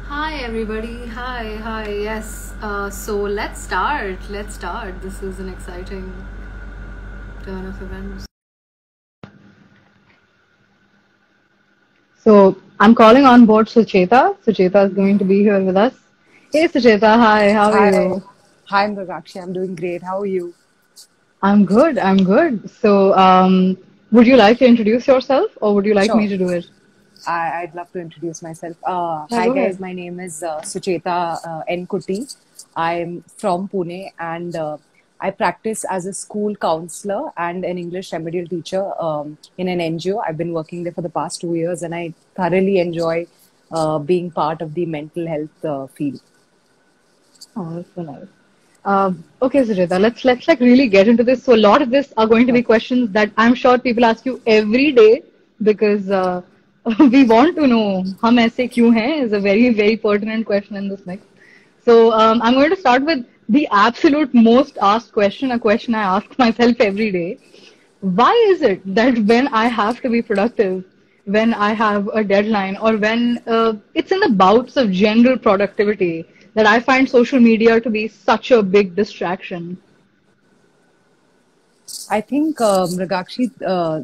Hi everybody. Hi. Yes. So let's start. Let's start. This is an exciting turn of events. So I'm calling on board Sucheta. Sucheta is going to be here with us. Hey Sucheta, hi, how are Hi, you? hi, Mrugakshi. I'm doing great. How are you? I'm good, I'm good. So, would you like to introduce yourself or would you like me Sure. to do it? I'd love to introduce myself. Yeah, Hi, go guys. ahead. My name is Sucheta N. Kuti. I'm from Pune and I practice as a school counselor and an English remedial teacher in an NGO. I've been working there for the past 2 years and I thoroughly enjoy being part of the mental health field. Oh, that's so nice. Okay, Sucheta, let's like really get into this. So a lot of this are going to be Sure. questions that I'm sure people ask you every day because we want to know हम ऐसे क्यों हैं is a very pertinent question in this mix. So I'm going to start with the absolute most asked question, a question I ask myself every day. Why is it that when I have to be productive, when I have a deadline, or when it's in the bouts of general productivity, that I find social media to be such a big distraction? I think, Mrugakshi,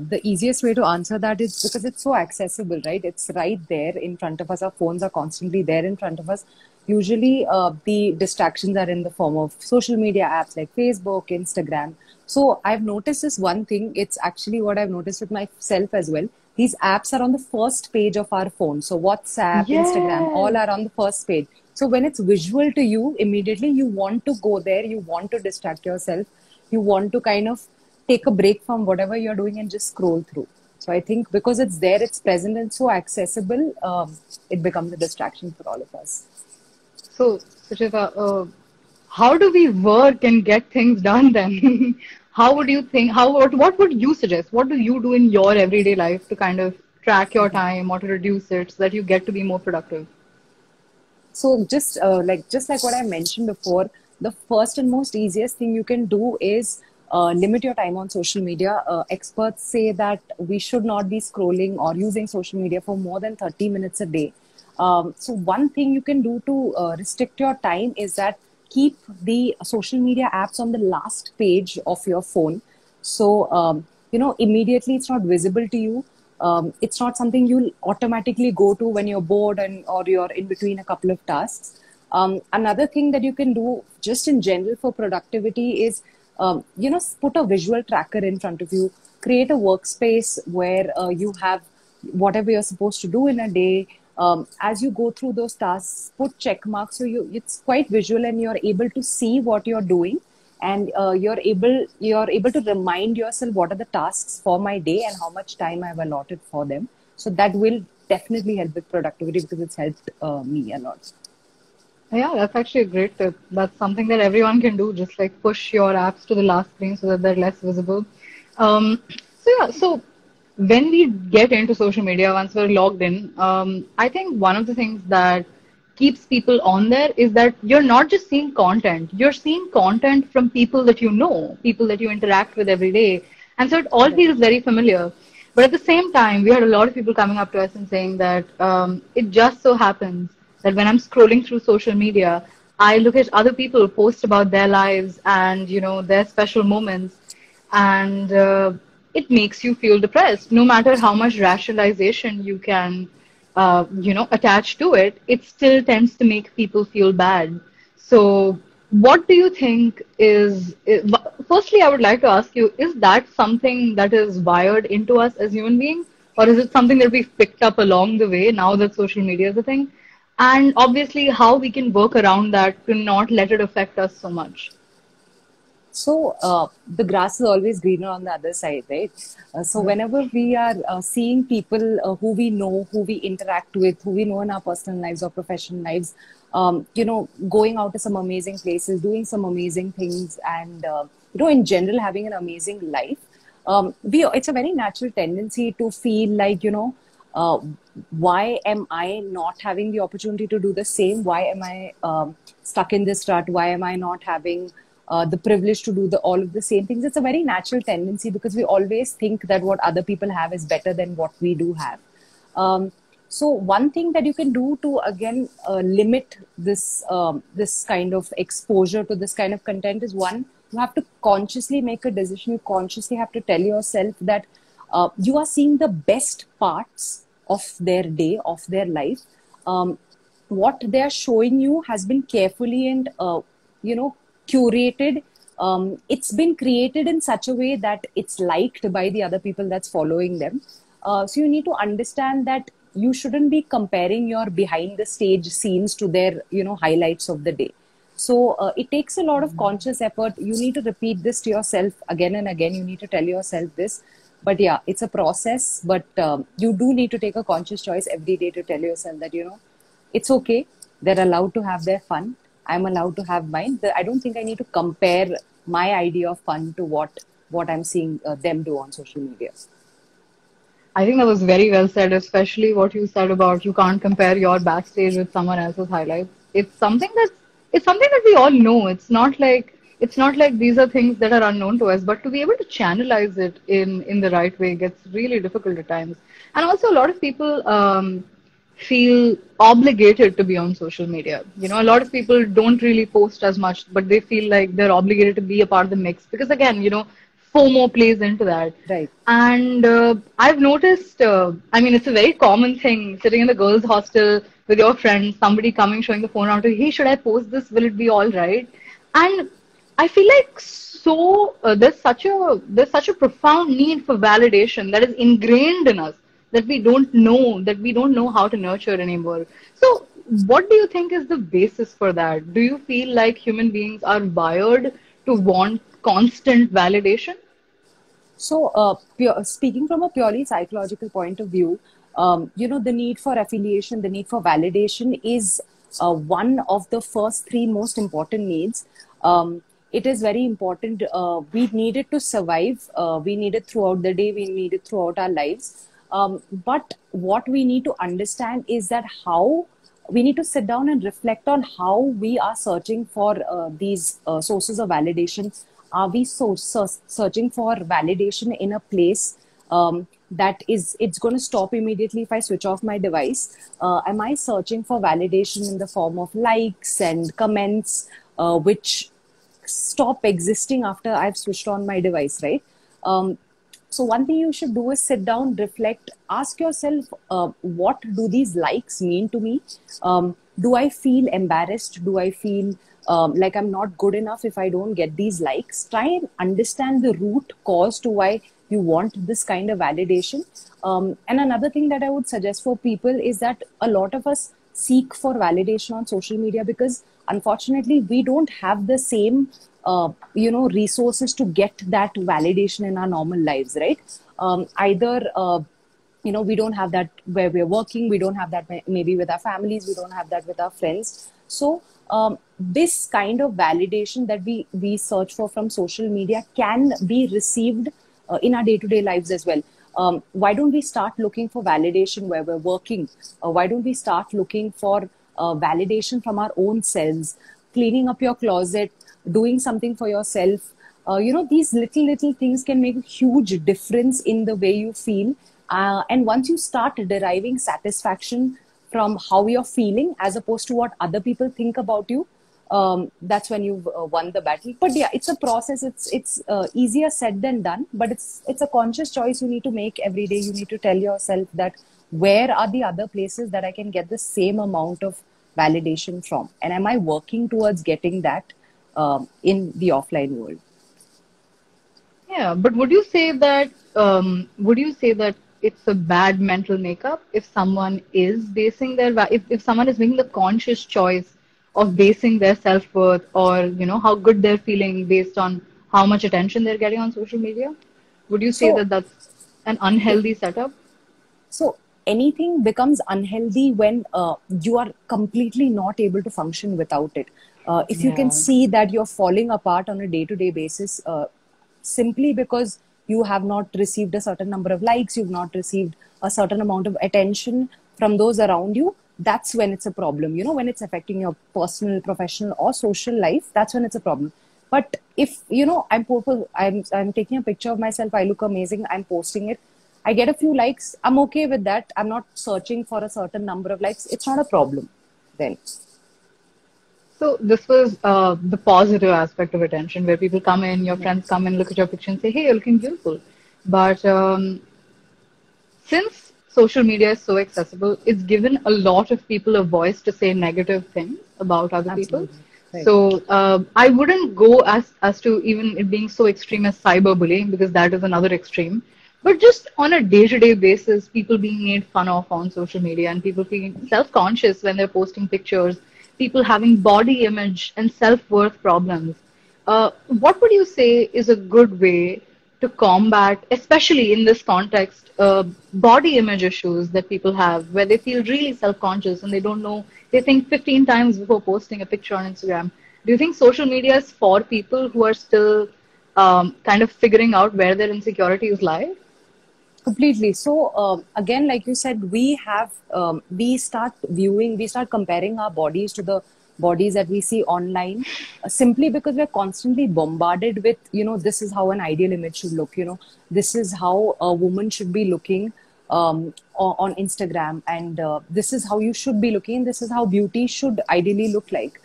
the easiest way to answer that is because it's so accessible, right? It's right there in front of us. Our phones are constantly there in front of us. Usually, the distractions are in the form of social media apps like Facebook, Instagram. So I've noticed this one thing. It's actually what I've noticed with myself as well. These apps are on the first page of our phone. So WhatsApp, Instagram, all Yes. are on the first page. So when it's visual to you, immediately you want to go there, you want to distract yourself, you want to kind of take a break from whatever you're doing and just scroll through. So I think because it's there, it's present and so accessible, it becomes a distraction for all of us. So, Suchita, how do we work and get things done then? How would you think, what would you suggest? What do you do in your everyday life to kind of track your time or to reduce it so that you get to be more productive? So just like what I mentioned before, the first and most easiest thing you can do is limit your time on social media. Experts say that we should not be scrolling or using social media for more than 30 minutes a day. So one thing you can do to restrict your time is that keep the social media apps on the last page of your phone. So immediately it's not visible to you. It's not something you'll automatically go to when you're bored and or you're in between a couple of tasks. Another thing that you can do just in general for productivity is put a visual tracker in front of you, create a workspace where you have whatever you're supposed to do in a day. As you go through those tasks, put check marks so it's quite visual and you're able to see what you're doing, and you're able to remind yourself what are the tasks for my day and how much time I've allotted for them. So that will definitely help with productivity because it's helped me a lot. Yeah, that's actually a great tip. That's something that everyone can do, just like push your apps to the last screen so that they're less visible. So when we get into social media, once we're logged in, I think one of the things that keeps people on there is that you're not just seeing content, you're seeing content from people that you know, people that you interact with every day. And so it all Correct. feels very familiar. But at the same time, we had a lot of people coming up to us and saying that it just so happens that when I'm scrolling through social media, I look at other people post about their lives and their special moments, and it makes you feel depressed. No matter how much rationalization you can, attach to it, it still tends to make people feel bad. So, what do you think firstly, I would like to ask you, is that something that is wired into us as human beings, or is it something that we've picked up along the way now that social media is a thing? And obviously, how we can work around that to not let it affect us so much. So the grass is always greener on the other side, right? So whenever we are seeing people who we know, who we interact with, who we know in our personal lives or professional lives, going out to some amazing places, doing some amazing things, and in general having an amazing life, it's a very natural tendency to feel like uh, why am I not having the opportunity to do the same? Why am I stuck in this rut? Why am I not having the privilege to do all of the same things? It's a very natural tendency because we always think that what other people have is better than what we do have. Um, So one thing that you can do to again limit this kind of exposure to this kind of content is, one, you have to consciously make a decision. You consciously have to tell yourself that you are seeing the best parts of their day, of their life. What they are showing you has been carefully and curated. It's been created in such a way that it's liked by the other people that's following them. So you need to understand that you shouldn't be comparing your behind the stage scenes to their highlights of the day. So it takes a lot of conscious effort. You need to repeat this to yourself again and again. You need to tell yourself this. But yeah, it's a process. But you do need to take a conscious choice every day to tell yourself that, it's okay. They're allowed to have their fun. I'm allowed to have mine. I don't think I need to compare my idea of fun to what I'm seeing them do on social media. I think that was very well said, especially what you said about you can't compare your backstage with someone else's highlights. It's something that we all know. It's not like these are things that are unknown to us, but to be able to channelize it in the right way gets really difficult at times. And also, a lot of people feel obligated to be on social media. A lot of people don't really post as much, but they feel like they're obligated to be a part of the mix because, again, FOMO plays into that. Right. And I've noticed, it's a very common thing, sitting in the girls' hostel with your friends, somebody coming, showing the phone around to you, hey, should I post this? Will it be all right? And I feel like there's such a profound need for validation that is ingrained in us that we don't know how to nurture anymore. So what do you think is the basis for that? Do you feel like human beings are wired to want constant validation? So, speaking from a purely psychological point of view, the need for affiliation, the need for validation is one of the first three most important needs. It is very important. We need it to survive. We need it throughout the day. We need it throughout our lives. But what we need to understand is that how we need to sit down and reflect on how we are searching for these sources of validation. Are we searching for validation in a place that it's going to stop immediately if I switch off my device? Am I searching for validation in the form of likes and comments, which stop existing after I've switched on my device, right? So one thing you should do is sit down, reflect, ask yourself, what do these likes mean to me? Do I feel embarrassed? Do I feel like I'm not good enough if I don't get these likes? Try and understand the root cause to why you want this kind of validation. And another thing that I would suggest for people is that a lot of us seek for validation on social media because unfortunately we don't have the same resources to get that validation in our normal lives, right? Either we don't have that where we're working, we don't have that maybe with our families, we don't have that with our friends. So this kind of validation that we search for from social media can be received in our day-to-day lives as well. Why don't we start looking for validation where we're working? Why don't we start looking for validation from our own selves? Cleaning up your closet, doing something for yourself. These little things can make a huge difference in the way you feel. And once you start deriving satisfaction from how you're feeling as opposed to what other people think about you, that's when you've won the battle. But yeah, it's a process. It's easier said than done, but it's a conscious choice you need to make every day. You need to tell yourself that where are the other places that I can get the same amount of validation from, and am I working towards getting that in the offline world? Yeah, but would you say that it's a bad mental makeup if someone is basing if someone is making the conscious choice of basing their self-worth or how good they're feeling based on how much attention they're getting on social media? Would you say that that's an unhealthy setup? So anything becomes unhealthy when you are completely not able to function without it. If you can see that you're falling apart on a day-to-day basis simply because you have not received a certain number of likes, you've not received a certain amount of attention from those around you, that's when it's a problem. When it's affecting your personal, professional or social life, that's when it's a problem. But if, I'm taking a picture of myself, I look amazing, I'm posting it, I get a few likes, I'm okay with that. I'm not searching for a certain number of likes. It's not a problem then. So this was the positive aspect of attention, where people come in, your friends come in, look at your picture and say, "Hey, you're looking beautiful." But since social media is so accessible, it's given a lot of people a voice to say negative things about other people. Absolutely. Right. So I wouldn't go as to even it being so extreme as cyberbullying, because that is another extreme. But just on a day-to-day basis, people being made fun of on social media and people feeling self-conscious when they're posting pictures, people having body image and self-worth problems. What would you say is a good way to combat, especially in this context, body image issues that people have, where they feel really self-conscious and they don't know, they think 15 times before posting a picture on Instagram? Do you think social media is for people who are still kind of figuring out where their insecurities lie? Completely. So again, like you said, we start comparing our bodies to the bodies that we see online, simply because we're constantly bombarded with, this is how an ideal image should look. This is how a woman should be looking on Instagram, and this is how you should be looking. This is how beauty should ideally look like.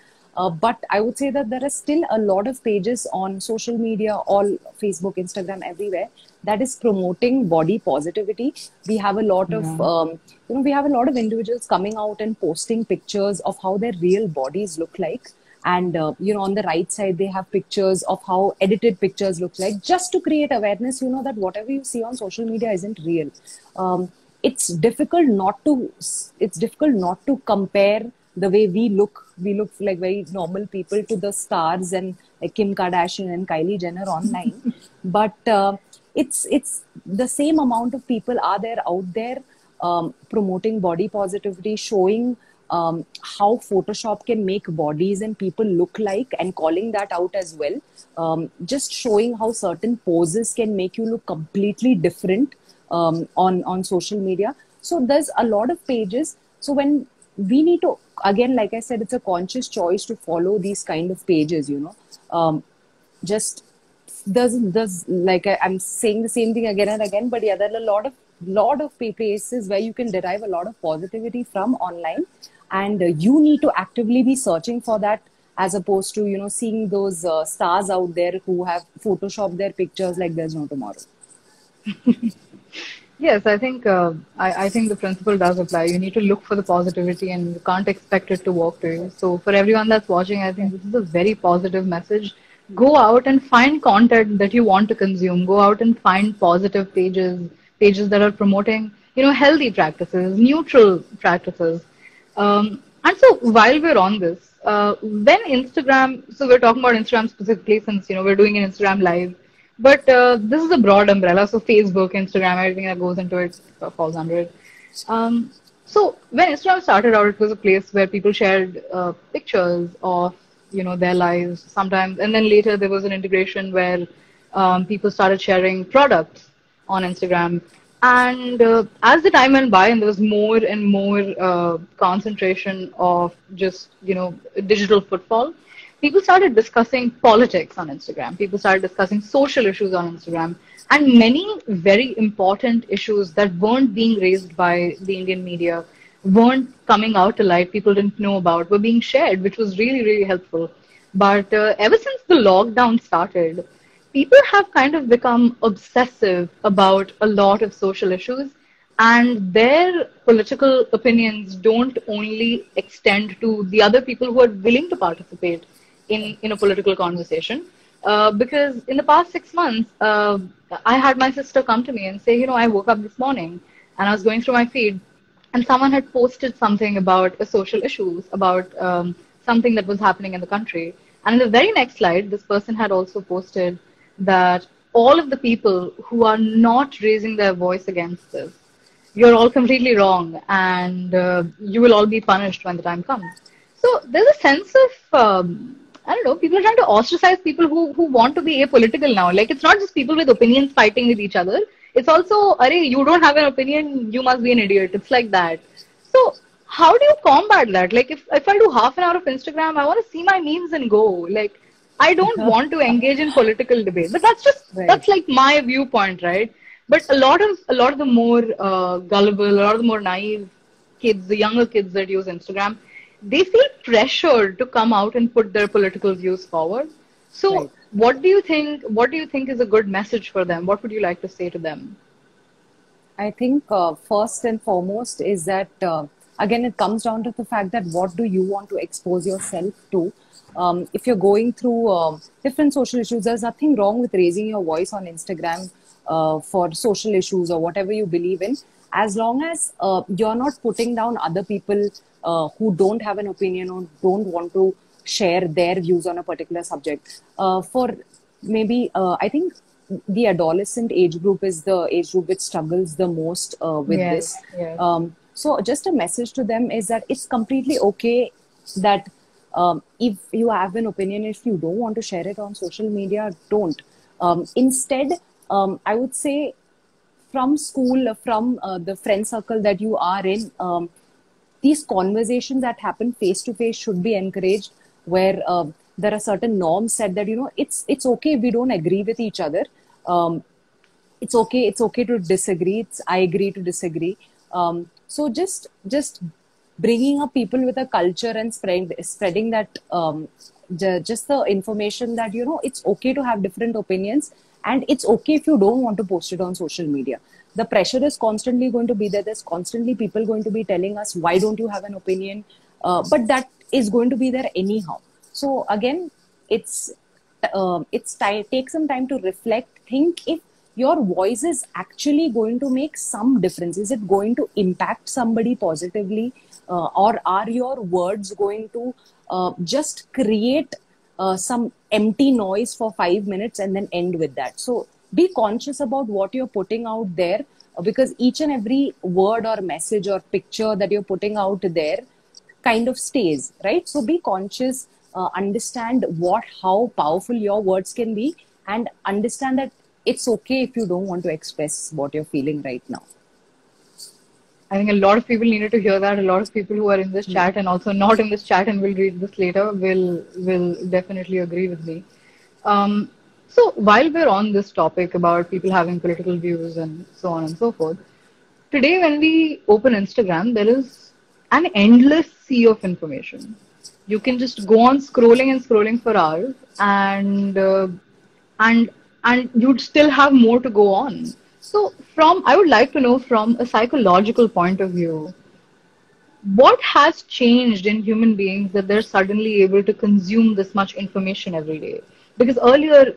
But I would say that there are still a lot of pages on social media, all Facebook, Instagram, everywhere, that is promoting body positivity. We have a lot of, we have a lot of individuals coming out and posting pictures of how their real bodies look like. And, on the right side, they have pictures of how edited pictures look like, just to create awareness, that whatever you see on social media isn't real. It's difficult not to compare the way we look like very normal people to the stars and like Kim Kardashian and Kylie Jenner online. But it's the same amount of people are there out there promoting body positivity, showing how Photoshop can make bodies and people look like, and calling that out as well. Just showing how certain poses can make you look completely different on social media. So there's a lot of pages. So when we need to, again, like I said, it's a conscious choice to follow these kind of pages, just does like I'm saying the same thing again and again, but yeah, there are a lot of places where you can derive a lot of positivity from online, and you need to actively be searching for that, as opposed to seeing those stars out there who have photoshopped their pictures like there's no tomorrow. Yes, I think I think the principle does apply. You need to look for the positivity, and you can't expect it to walk to you. So for everyone that's watching, I think this is a very positive message. Go out and find content that you want to consume. Go out and find positive pages that are promoting, healthy practices, neutral practices. And so while we're on this, when Instagram, so we're talking about Instagram specifically, since we're doing an Instagram live. But this is a broad umbrella, so Facebook, Instagram, everything that goes into it falls under it. So when Instagram started out, it was a place where people shared pictures of their lives sometimes, and then later there was an integration where people started sharing products on Instagram. And as the time went by, and there was more and more concentration of just digital footfall, people started discussing politics on Instagram. People started discussing social issues on Instagram. And many very important issues that weren't being raised by the Indian media, weren't coming out to light, people didn't know about, were being shared, which was really, really helpful. But ever since the lockdown started, people have kind of become obsessive about a lot of social issues. And their political opinions don't only extend to the other people who are willing to participate in a political conversation. Because in the past 6 months, I had my sister come to me and say, I woke up this morning and I was going through my feed, and someone had posted something about a social issues, about something that was happening in the country. And in the very next slide, this person had also posted that all of the people who are not raising their voice against this, you're all completely wrong, and you will all be punished when the time comes. So there's a sense of I don't know, people are trying to ostracize people who want to be apolitical now. Like, it's not just people with opinions fighting with each other. It's also, you don't have an opinion, you must be an idiot. It's like that. So how do you combat that? Like, if I do half an hour of Instagram, I want to see my memes and go. Like, I don't want to engage in political debate. But that's just, that's like my viewpoint, right? But a lot of the more gullible, a lot of the more naive kids, the younger kids that use Instagram, they feel pressured to come out and put their political views forward. So, Right. what do you think? What do you think is a good message for them? What would you like to say to them? I think first and foremost is that again it comes down to the fact that what do you want to expose yourself to. If you're going through different social issues, there's nothing wrong with raising your voice on Instagram for social issues or whatever you believe in, as long as you're not putting down other people who don't have an opinion or don't want to share their views on a particular subject. For maybe, I think the adolescent age group is the age group which struggles the most with Yes, this. yes. So just a message to them is that it's completely okay that if you have an opinion, if you don't want to share it on social media, don't. Instead, I would say from school, from the friend circle that you are in, these conversations that happen face to face should be encouraged, where there are certain norms set that it's okay if we don't agree with each other. um, it's okay to disagree. I agree to disagree. So just bringing up people with a culture and spreading that just the information that it's okay to have different opinions, and it's okay if you don't want to post it on social media. The pressure is constantly going to be there. There's constantly people going to be telling us, why don't you have an opinion? But that is going to be there anyhow. So again, take some time to reflect, think if your voice is actually going to make some difference. Is it going to impact somebody positively, or are your words going to just create some empty noise for 5 minutes and then end with that? So be conscious about what you're putting out there, because each and every word or message or picture that you're putting out there kind of stays, right? So be conscious, understand how powerful your words can be, and understand that it's okay if you don't want to express what you're feeling right now. I think a lot of people needed to hear that. A lot of people who are in this chat and also not in this chat and will read this later will definitely agree with me. So while we're on this topic about people having political views and so on and so forth, today when we open Instagram, there is an endless sea of information. You can just go on scrolling and scrolling for hours, and you'd still have more to go on. So I would like to know from a psychological point of view, what has changed in human beings that they're suddenly able to consume this much information every day? Because earlier,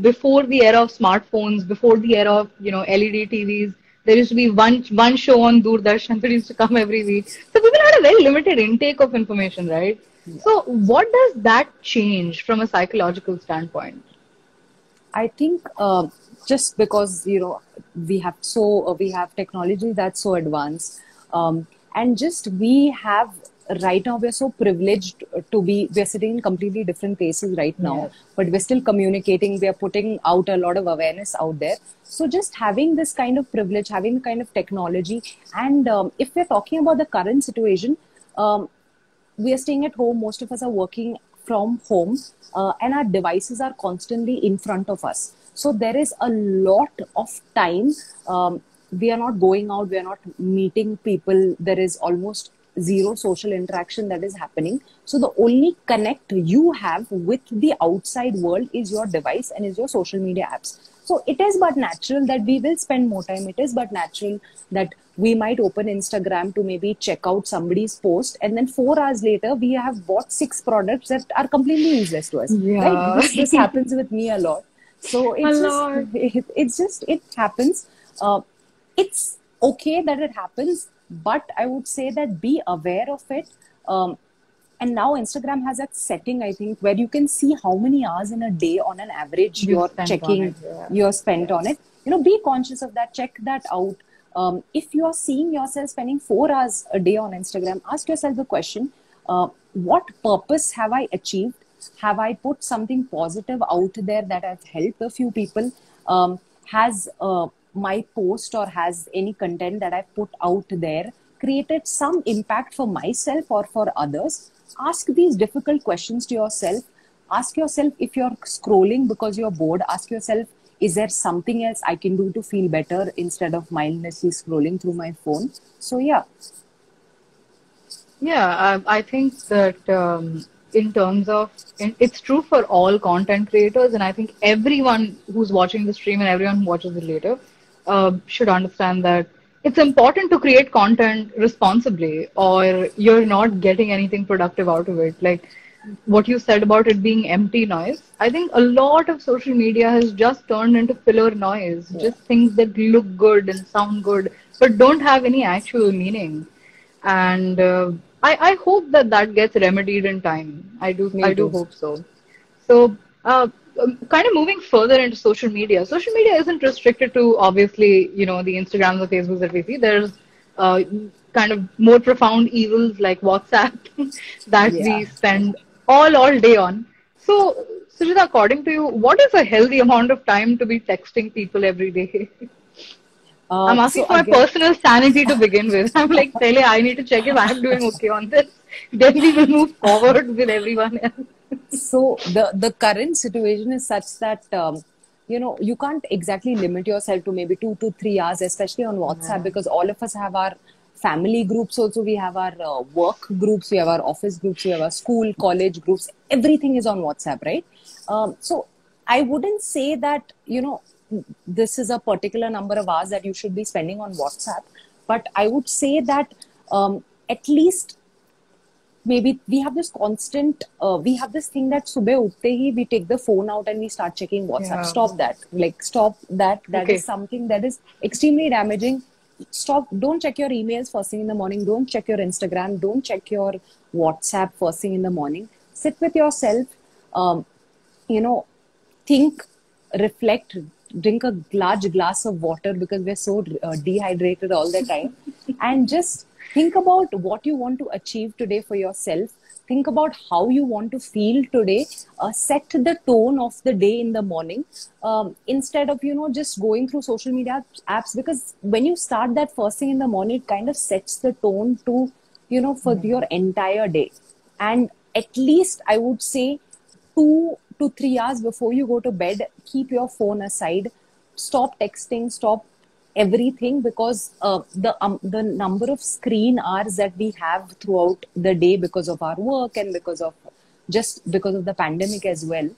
before the era of smartphones, before the era of LED TVs, there used to be one show on Doordarshan that used to come every week. So people had a very limited intake of information, right? Yeah. So what does that change from a psychological standpoint? I think just because we have technology that's so advanced, and just right now we're so privileged we're sitting in completely different places right now, Yes. but we're still communicating. We are putting out a lot of awareness out there. So just having this kind of privilege, having the kind of technology, and if we're talking about the current situation, we are staying at home. Most of us are working from home, and our devices are constantly in front of us. So there is a lot of time. We are not going out. We are not meeting people. There is almost zero social interaction that is happening. So the only connect you have with the outside world is your device and is your social media apps. So it is but natural that we will spend more time. It is but natural that we might open Instagram to maybe check out somebody's post, and then 4 hours later we have bought 6 products that are completely useless to us. Yeah. Right? This happens with me a lot. So it happens. It's okay that it happens, but I would say that be aware of it. And now Instagram has that setting, I think, where you can see how many hours in a day on an average you're checking, you're spent on it. Be conscious of that. Check that out. If you are seeing yourself spending 4 hours a day on Instagram, ask yourself the question, what purpose have I achieved? Have I put something positive out there that has helped a few people? Has my post or has any content that I've put out there created some impact for myself or for others? Ask these difficult questions to yourself. Ask yourself if you're scrolling because you're bored. Ask yourself is there something else I can do to feel better instead of mindlessly scrolling through my phone? So yeah. Yeah, I think that in terms of, it's true for all content creators, and I think everyone who's watching the stream and everyone who watches it later should understand that it's important to create content responsibly, or you're not getting anything productive out of it. Like what you said about it being empty noise, I think a lot of social media has just turned into filler noise, Yeah. just things that look good and sound good, but don't have any actual meaning. And I hope that that gets remedied in time. Me I do too. hope so. So, kind of moving further into social media. Social media isn't restricted to obviously, the Instagrams or Facebooks that we see. There's uh, kind of more profound evils like WhatsApp that Yeah. we spend all day on. So, Sujita, according to you, what is a healthy amount of time to be texting people every day? I'm asking So for my again, personal sanity to begin with. I'm like, Tele, I need to check if I'm doing okay on this. Then we will move forward with everyone else. so the current situation is such that you can't exactly limit yourself to maybe 2 to 3 hours, especially on WhatsApp, Yeah. because all of us have our family groups. Also, we have our work groups, we have our office groups, we have our school, college groups. Everything is on WhatsApp, right? So I wouldn't say that this is a particular number of hours that you should be spending on WhatsApp, but I would say that at least maybe we have this constant we have this thing that subah utte hi we take the phone out and we start checking WhatsApp. Yeah. Stop that. Like, stop that. That is Okay. something that is extremely damaging. Stop. Don't check your emails first thing in the morning. Don't check your Instagram. Don't check your WhatsApp first thing in the morning. Sit with yourself. um, you know think, reflect, drink a large glass of water because we're so dehydrated all the time, and just think about what you want to achieve today for yourself. Think about how you want to feel today. Set the tone of the day in the morning, instead of just going through social media apps, because when you start that first thing in the morning, it kind of sets the tone to for your entire day. And at least I would say 2 to 3 hours before you go to bed, keep your phone aside. Stop texting. Stop everything, because the number of screen hours that we have throughout the day because of our work and because of the pandemic as well,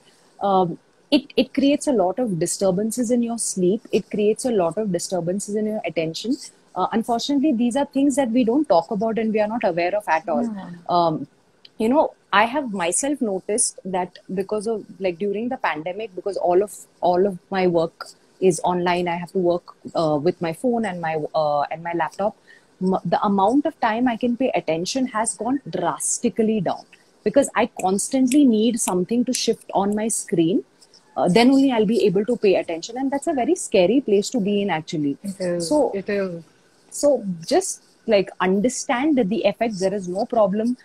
it creates a lot of disturbances in your sleep. It creates a lot of disturbances in your attention. Unfortunately, these are things that we don't talk about and we are not aware of at all. I have myself noticed that because of, like, during the pandemic, because all of my work is online, I have to work with my phone and my laptop. The amount of time I can pay attention has gone drastically down, because I constantly need something to shift on my screen. Then only I'll be able to pay attention, and that's a very scary place to be in, actually. It is. So It is. so just like understand that the effects. There is no problem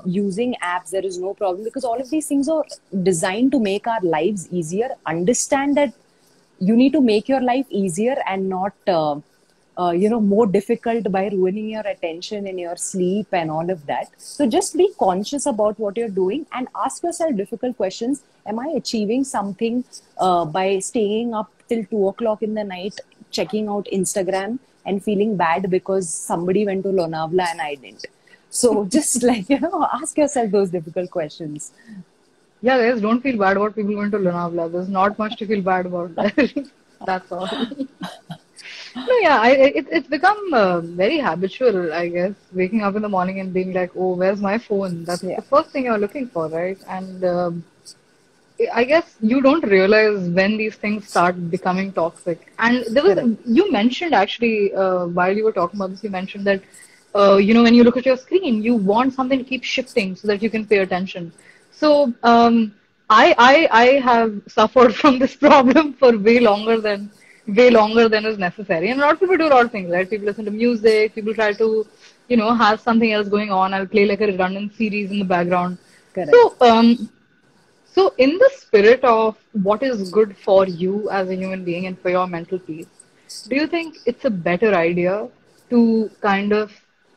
using apps. There is no problem, because all of these things are designed to make our lives easier. Understand that you need to make your life easier and not more difficult by ruining your attention and your sleep and all of that. So just be conscious about what you're doing and ask yourself difficult questions. Am I achieving something by staying up till 2 o'clock in the night checking out Instagram and feeling bad because somebody went to Lonavala and I didn't? So just ask yourself those difficult questions. Yeah, guys, don't feel bad about people going to Lonavala. There's not much to feel bad about there. That's all. No, yeah, it's become very habitual, I guess, waking up in the morning and being like, oh, where's my phone? That's Yeah, the first thing you're looking for, right? And I guess you don't realize when these things start becoming toxic. And correct. you mentioned actually, while you were talking about this, you mentioned that, when you look at your screen, you want something to keep shifting so that you can pay attention. So, I have suffered from this problem for way longer than is necessary. And a lot of people do a lot of things, right? People listen to music, people try to, have something else going on. I'll play like a redundant series in the background. Correct. So, in the spirit of what is good for you as a human being and for your mental peace, do you think it's a better idea to kind of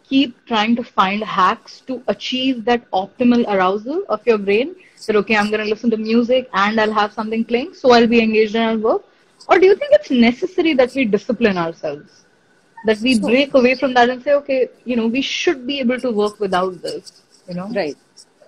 keep trying to find hacks to achieve that optimal arousal of your brain? That, okay, I'm going to listen to music and I'll have something playing, so I'll be engaged and I'll work. Or do you think it's necessary that we discipline ourselves? That we So, break away from that and say, okay, we should be able to work without this. right.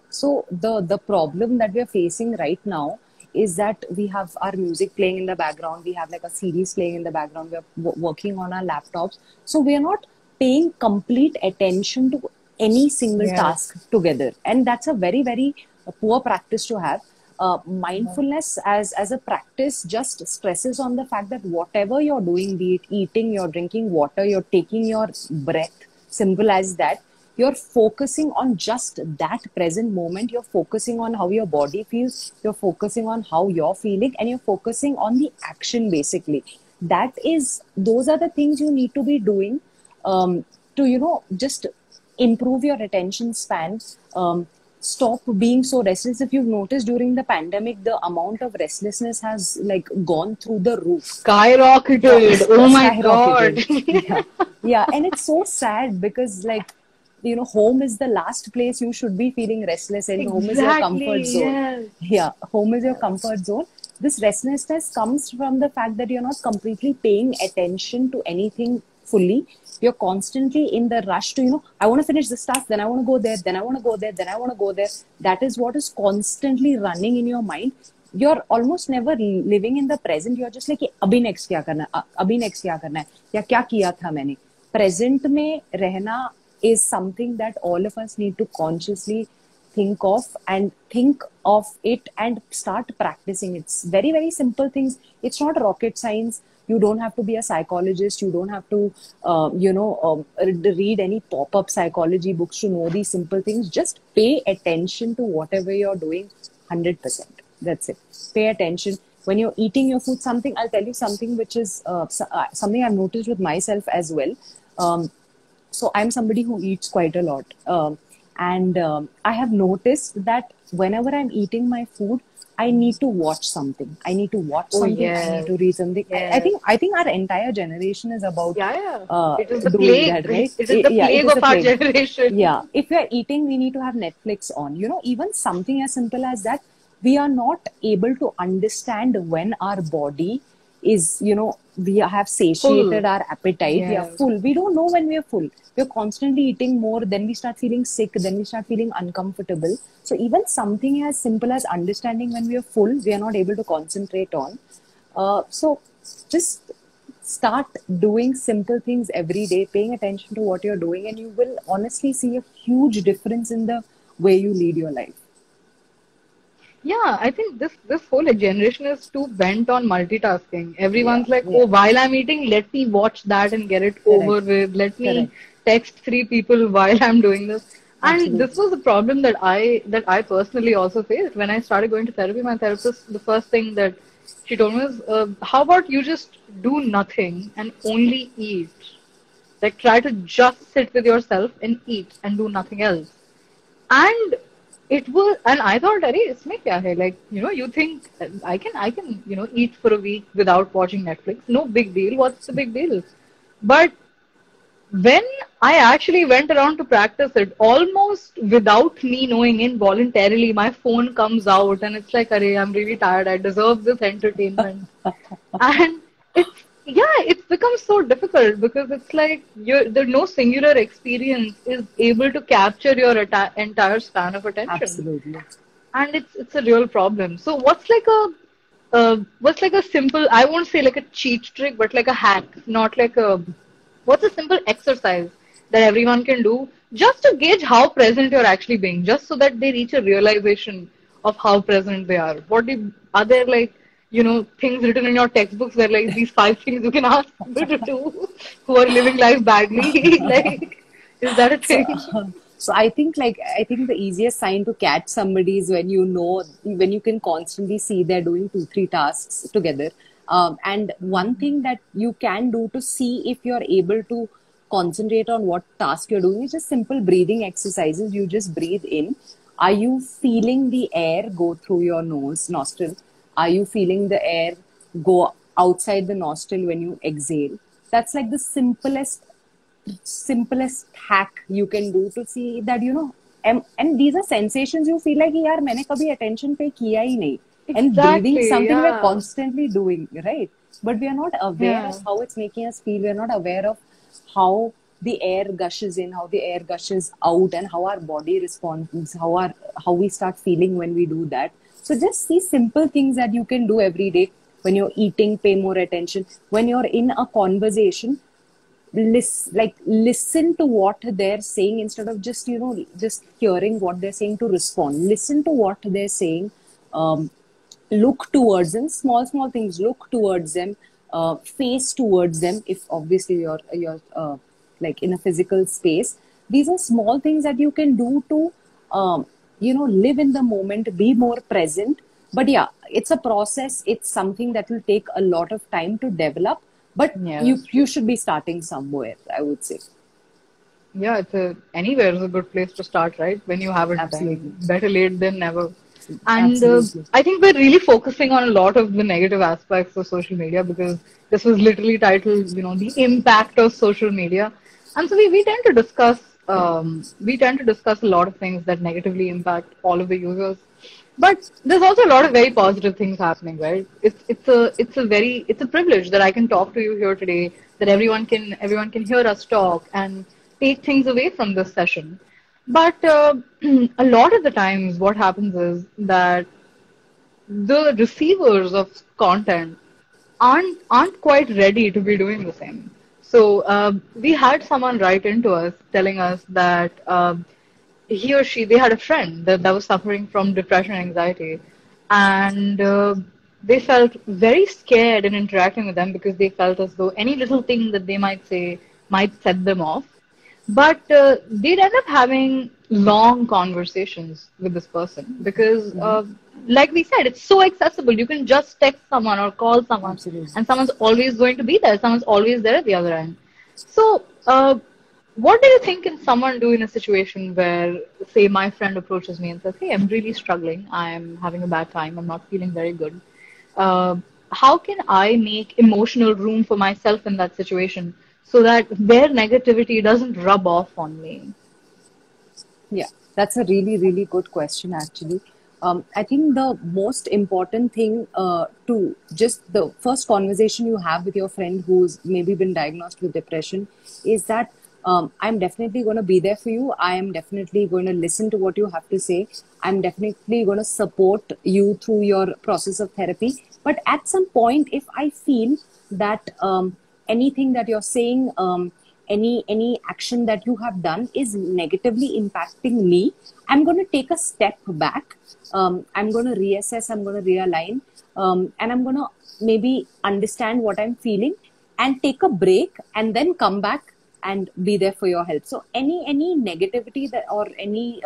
So the problem that we are facing right now is that we have our music playing in the background, we have like a series playing in the background, we are working on our laptops. So we are not paying complete attention to any single Yes. task together, and that's a very very poor practice to have. Mindfulness as a practice just stresses on the fact that whatever you're doing, be it eating, you're drinking water, you're taking your breath, simple as that, you're focusing on just that present moment. You're focusing on how your body feels, you're focusing on how you're feeling, and you're focusing on the action basically. Those are the things you need to be doing, to just improve your attention span. Stop being so restless. If you've noticed during the pandemic, the amount of restlessness has like gone through the roof. Skyrocketed. Oh my God. Skyrocketed. Yeah. Yeah, and it's so sad because like home is the last place you should be feeling restless, and home is your comfort Exactly. zone. Yes. Yeah, home is your comfort zone. This restlessness comes from the fact that you're not completely paying attention to anything fully. You're constantly in the rush to, I want to finish this task, then I want to go there, then I want to go there, then I want to go there. That is what is constantly running in your mind. You're almost never living in the present. You're just like, abhi next kya karna hai, abhi next kya karna hai, ya kya kiya tha maine. Present mein rehna is something that all of us need to consciously think of it and start practicing. It's very very simple things. It's not rocket science. You don't have to be a psychologist. You don't have to read any pop-up psychology books to know these simple things. Just pay attention to whatever you're doing. 100%. That's it. Pay attention when you're eating your food. I'll tell you something which is something I've noticed with myself as well. So I'm somebody who eats quite a lot. And I have noticed that whenever I'm eating my food, I need to watch something. I need to watch something. Yes. I need to read something. Yes. I think our entire generation is about It is the doing plague. that, right? It is the plague of our generation. Yeah. If we are eating, we need to have Netflix on. Even something as simple as that, we are not able to understand when our body is, we have satiated Full. our appetite. Yeah. We are full. We don't know when we are full. We're constantly eating more. Then we start feeling sick. Then we start feeling uncomfortable. So even something as simple as understanding when we are full, we are not able to concentrate on. So just start doing simple things every day, paying attention to what you're doing, and you will honestly see a huge difference in the way you lead your life. Yeah, I think this whole generation is too bent on multitasking. Everyone's like, yeah. oh, while I'm eating, let me watch that and get it over with. Let me Correct. text 3 people while I'm doing this. Absolutely. And this was a problem that I personally also faced when I started going to therapy. My therapist, the first thing that she told me is, how about you just do nothing and only eat? Like try to just sit with yourself and eat and do nothing else. And I thought, Arey, isme kya hai? Like, you think I can, eat for a week without watching Netflix. No big deal. What's the big deal? But when I actually went around to practice it, almost without me knowing, involuntarily, my phone comes out and it's like, Arey, I'm really tired. I deserve this entertainment. And it's become so difficult because it's like there's no singular experience is able to capture your entire span of attention. Absolutely. And it's a real problem. So what's like a simple, I won't say like a cheat trick, but like a hack, not like what's a simple exercise that everyone can do just to gauge how present you're actually being, just so that they reach a realization of how present they are? Are there like, things written in your textbooks where like these 5 things you can ask people to do who are living life badly? Like, is that a thing? So I think the easiest sign to catch somebody is when you can constantly see they're doing 2-3 tasks together. And one thing that you can do to see if you're able to concentrate on what task you're doing is just simple breathing exercises. You just breathe in. Are you feeling the air go through your nostril? Are you feeling the air go outside the nostril when you exhale? That's like the simplest hack you can do to see that, and these are sensations you feel like, yaar, maine kabhi attention pay kiya hi nahi. And breathing is something we're constantly doing, right? but we are not aware of Yeah. how it's making us feel. We are not aware of how the air gushes in, how the air gushes out, and how our body responds, how we start feeling when we do that. So just these simple things that you can do every day. When you're eating, pay more attention. When you're in a conversation, listen to what they're saying instead of just just hearing what they're saying to respond. Listen to what they're saying. um, Look towards them, small things, look towards them, face towards them. If obviously you're like in a physical space, these are small things that you can do to live in the moment, be more present. But yeah, it's a process, it's something that will take a lot of time to develop, but Yeah, you that's you true. should be starting somewhere, I would say. Yeah, anywhere is a good place to start, right? When you have it, I Absolutely. mean, better late than never. And Absolutely. I think we're really focusing on a lot of the negative aspects of social media because this was literally titled, the impact of social media. And so we tend to discuss a lot of things that negatively impact all of the users. But there's also a lot of very positive things happening, right? It's a privilege that I can talk to you here today, that everyone can hear us talk and take things away from this session. But a lot of the times, what happens is that the receivers of content aren't quite ready to be doing the same. So we had someone write into us telling us that he or she they had a friend that was suffering from depression and anxiety, and they felt very scared in interacting with them because they felt as though any little thing that they might say might set them off. But they'd end up having long conversations with this person because, Hmm. like we said, it's so accessible. You can just text someone or call someone, Absolutely. and someone's always going to be there. Someone's always there at the other end. So, what do you think can someone do in a situation where, say, my friend approaches me and says, "Hey, I'm really struggling. I'm having a bad time. I'm not feeling very good." Uh, how can I make emotional room for myself in that situation so that their negativity doesn't rub off on me? Yeah, that's a really, really good question, actually. I think the most important thing to just the first conversation you have with your friend who's maybe been diagnosed with depression is that I'm definitely going to be there for you. I am definitely going to listen to what you have to say. I'm definitely going to support you through your process of therapy. But at some point, if I feel that anything that you're saying, any action that you have done is negatively impacting me, I'm going to take a step back. I'm going to reassess, I'm going to realign, and I'm going to maybe understand what I'm feeling and take a break and then come back and be there for your help. So any negativity that or any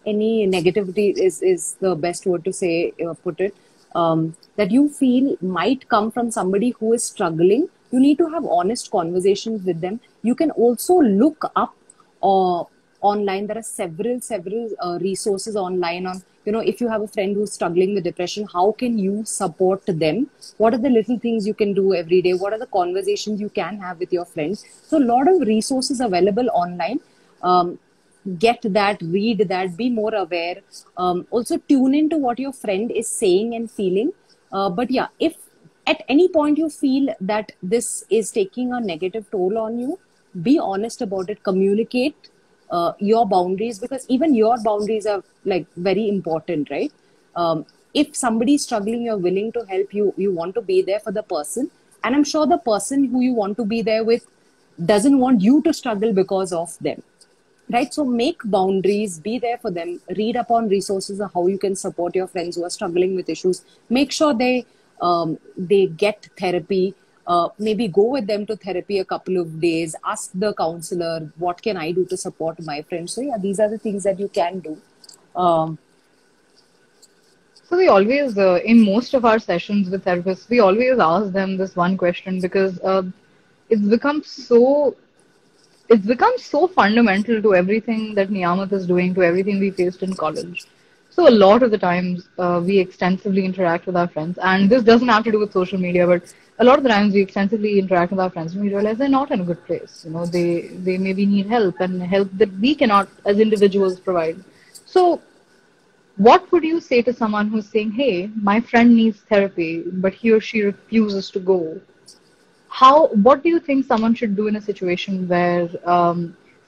negativity is the best word to say, put it, that you feel might come from somebody who is struggling. You need to have honest conversations with them. You can also look up uh, online. There are several resources online on, if you have a friend who's struggling with depression, how can you support them? What are the little things you can do every day? What are the conversations you can have with your friends? So a lot of resources available online. Get that, read that, be more aware. Also tune into what your friend is saying and feeling. But yeah, if at any point you feel that this is taking a negative toll on you, be honest about it, communicate your boundaries, because even your boundaries are like very important, right? If somebody is struggling, you're willing to help, you want to be there for the person, and I'm sure the person who you want to be there with doesn't want you to struggle because of them, right? So make boundaries, be there for them, read up on resources of how you can support your friends who are struggling with issues. Make sure they get therapy. Maybe go with them to therapy a couple of days, ask the counselor, what can I do to support my friends? So yeah, these are the things that you can do. um, So we always, in most of our sessions with therapists, we always ask them this one question because it's become so it's become so fundamental to everything that Niyamat is doing, to everything we faced in college. So a lot of the times we extensively interact with our friends, and this doesn't have to do with social media, but a lot of the times we extensively interact with our friends, and we realize they're not in a good place. They maybe need help and help that we cannot as individuals provide. So what would you say to someone who's saying, hey, my friend needs therapy, but he or she refuses to go? What do you think someone should do in a situation where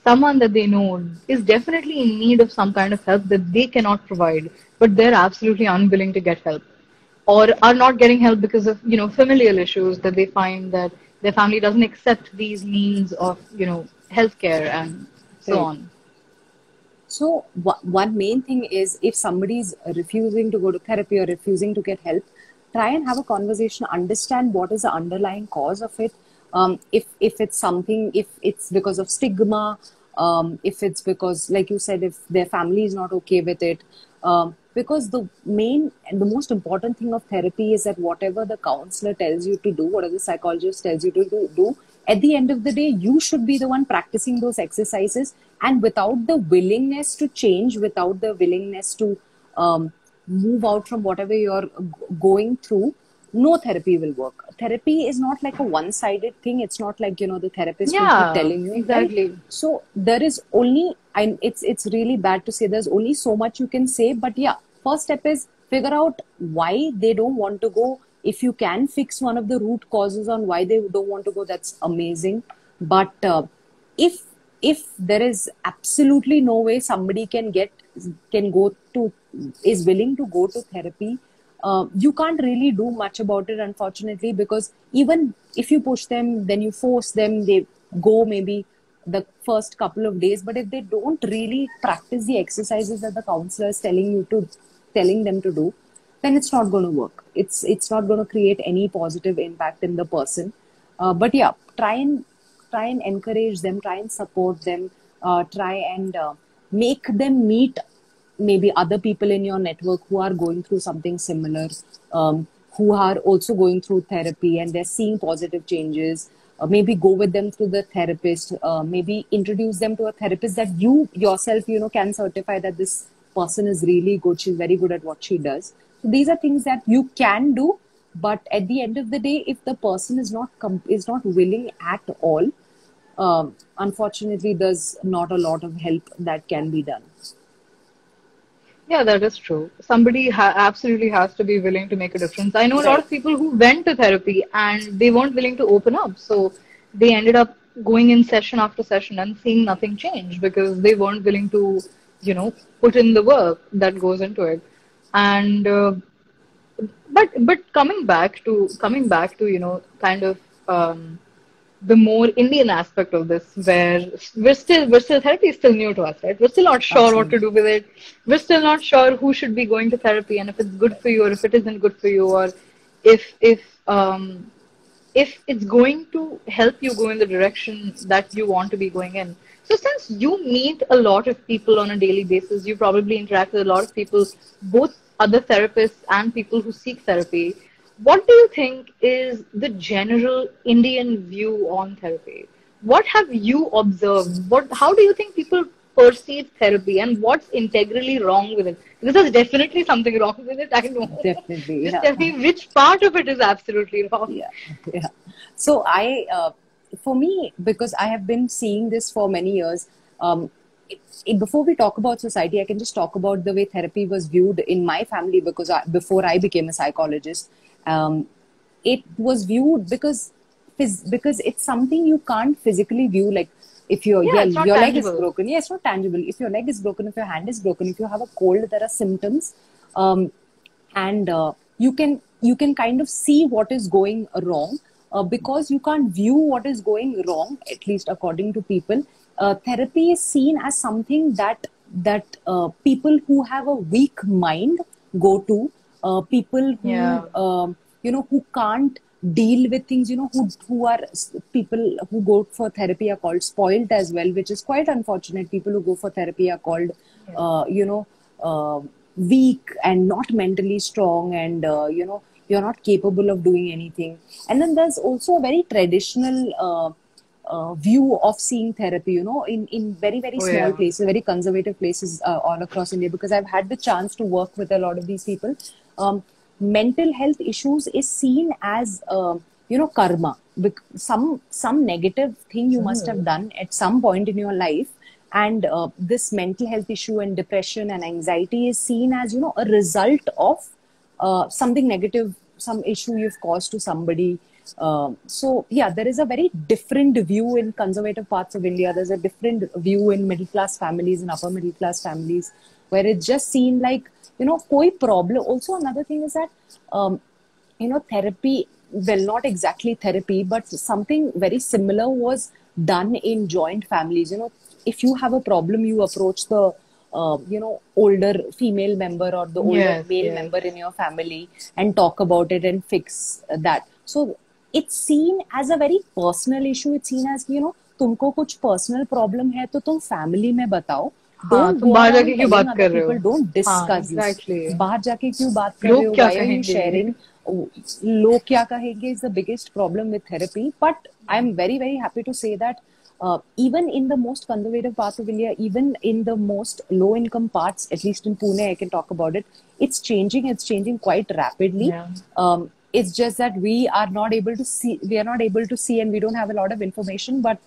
someone that they know is definitely in need of some kind of help that they cannot provide, but they're absolutely unwilling to get help, or are not getting help because of, familial issues that they find that their family doesn't accept these means of, healthcare and so Right. on. So one main thing is, if somebody is refusing to go to therapy or refusing to get help, try and have a conversation, understand what is the underlying cause of it. If it's something, if it's because of stigma, if it's because, like you said, if their family is not okay with it. Because the main and the most important thing of therapy is that whatever the counselor tells you to do, whatever the psychologist tells you to do, at the end of the day, you should be the one practicing those exercises. And without the willingness to change, without the willingness to move out from whatever you're going through, no therapy will work. Therapy is not like a one-sided thing. It's not like, the therapist will keep Yeah, telling you, right? exactly. So there is only, and it's really bad to say there's only so much you can say, but yeah, first step is figure out why they don't want to go. If you can fix one of the root causes on why they don't want to go, that's amazing. But if there is absolutely no way somebody can go to is willing to go to therapy, you can't really do much about it, unfortunately, because even if you push them, then you force them, they go maybe the first couple of days. But if they don't really practice the exercises that the counselor is telling them to do, then it's not going to work. It's not going to create any positive impact in the person. But yeah, try and encourage them, try and support them, try and make them meet maybe other people in your network who are going through something similar, who are also going through therapy and they're seeing positive changes. Maybe go with them through the therapist, maybe introduce them to a therapist that you yourself, can certify that this person is really good, she's very good at what she does. So these are things that you can do, but at the end of the day, if the person is not willing at all, unfortunately, there's not a lot of help that can be done. Yeah, that is true. Somebody absolutely has to be willing to make a difference. I know a lot Right. of people who went to therapy and they weren't willing to open up. So they ended up going in session after session and seeing nothing change because they weren't willing to, put in the work that goes into it. And but coming back to kind of the more Indian aspect of this, where we're still therapy is still new to us, right? We're still not sure what to Absolutely. do with it. We're still not sure who should be going to therapy and if it's good for you or if it isn't good for you, or if if um if it's going to help you go in the direction that you want to be going in. So since you meet a lot of people on a daily basis, you probably interact with a lot of people, both other therapists and people who seek therapy. What do you think is the general Indian view on therapy? What have you observed? How do you think people perceive therapy and what's integrally wrong with it? Because there's definitely something wrong with it, I know. Definitely, Just yeah. tell me which part of it is absolutely wrong. Yeah, yeah. So for me, because I have been seeing this for many years, before we talk about society, I can just talk about the way therapy was viewed in my family, because before I became a psychologist, um, it was viewed because it's something you can't physically view. Like if Yeah, it's not your leg is tangible. broken, yeah, it's not tangible. If your leg is broken, if your hand is broken, if you have a cold, there are symptoms. And you can kind of see what is going wrong, because you can't view what is going wrong, at least according to people. Therapy is seen as something that people who have a weak mind go to, people who Yeah. who can't deal with things, who are people who go for therapy are called spoiled as well, which is quite unfortunate. People who go for therapy are called Yeah. weak and not mentally strong, and you're not capable of doing anything. And then there's also a very traditional view of seeing therapy, in very, very Oh, small yeah. places, very conservative places all across India, because I've had the chance to work with a lot of these people. Mental health issues is seen as, karma. Some negative thing you must have done at some point in your life, and this mental health issue and depression and anxiety is seen as, a result of something negative, some issue you've caused to somebody. So yeah, there is a very different view in conservative parts of India. There's a different view in middle class families and upper middle class families, where it's just seen like, koi problem. Also, another thing is that, therapy, well, not exactly therapy, but something very similar was done in joint families. If you have a problem, you approach the, older female member or the older male member in your family and talk about it and fix that. So it's seen as a very personal issue. It's seen as, तुमको कुछ personal problem है तो तुम family में बताओ. Don't go बाहर around जाके क्यों telling बात other कर रहे हो? people. Don't discuss this. Exactly. बाहर जाके क्यों बात कर रहे हो? Why are you sharing? लोग क्या कहेंगे is the biggest problem with therapy. But I'm very, very happy to say that even in the most conservative parts of India, even in the most low-income parts, at least in Pune, I can talk about it. It's changing. It's changing quite rapidly. Yeah. It's just that we are not able to see. We are not able to see, and we don't have a lot of information. But